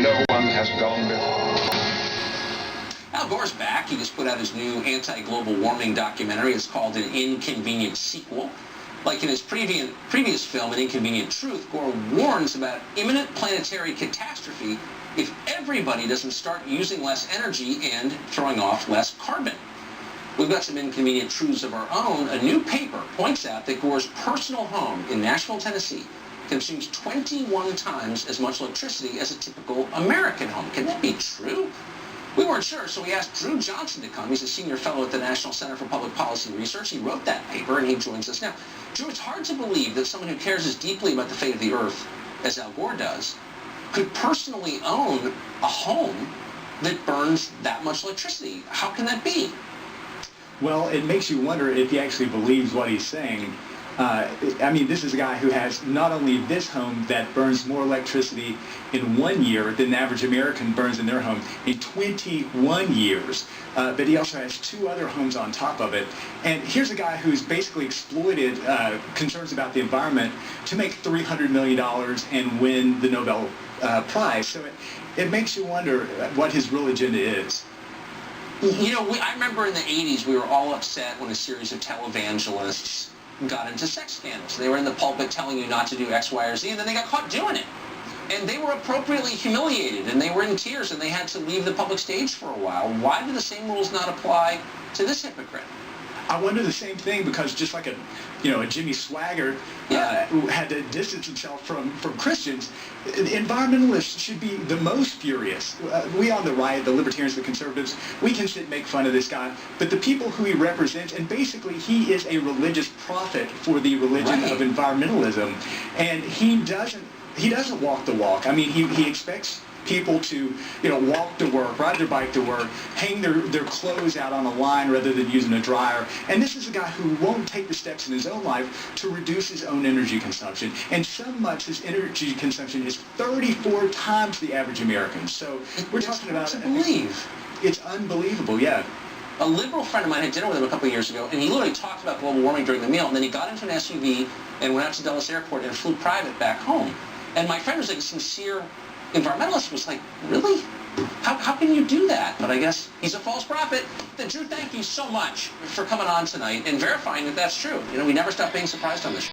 no one has gone before. Al Gore's back. He just put out his new anti-global warming documentary. It's called An Inconvenient Sequel. Like in his previous film, An Inconvenient Truth, Gore warns about imminent planetary catastrophe if everybody doesn't start using less energy and throwing off less carbon. We've got some inconvenient truths of our own. A new paper points out that Gore's personal home in Nashville, Tennessee, consumes 21 times as much electricity as a typical American home. Can that be true? We weren't sure, so we asked Drew Johnson to come. He's a senior fellow at the National Center for Public Policy Research. He wrote that paper, and he joins us now. Drew, it's hard to believe that someone who cares as deeply about the fate of the Earth as Al Gore does could personally own a home that burns that much electricity. How can that be? Well, it makes you wonder if he actually believes what he's saying. I mean, this is a guy who has not only this home that burns more electricity in 1 year than the average American burns in their home in 21 years, but he also has 2 other homes on top of it. And here's a guy who's basically exploited concerns about the environment to make $300 million and win the Nobel Prize. So it makes you wonder what his real agenda is. You know, I remember in the 80s we were all upset when a series of televangelists got into sex scandals. They were in the pulpit telling you not to do X, Y, or Z, and then they got caught doing it. And they were appropriately humiliated, and they were in tears, and they had to leave the public stage for a while. Why do the same rules not apply to this hypocrite? I wonder the same thing, because just like a Jimmy Swaggart who had to distance himself from Christians, environmentalists should be the most furious. We on the right, the libertarians, the conservatives, we can sit and make fun of this guy, but the people who he represents, and basically he is a religious prophet for the religion of environmentalism, and he doesn't walk the walk. I mean, he expects people to, walk to work, ride their bike to work, hang their clothes out on a line rather than using a dryer. And this is a guy who won't take the steps in his own life to reduce his own energy consumption. And so much his energy consumption is 34 times the average American. So we're talking about... It's hard to believe. It's unbelievable, yeah. A liberal friend of mine had dinner with him a couple of years ago, and he literally talked about global warming during the meal, and then he got into an SUV and went out to Dulles Airport and flew private back home. And my friend was like a sincere environmentalist, was like, really? How can you do that? But I guess he's a false prophet. Then Drew, thank you so much for coming on tonight and verifying that that's true. We never stop being surprised on this show.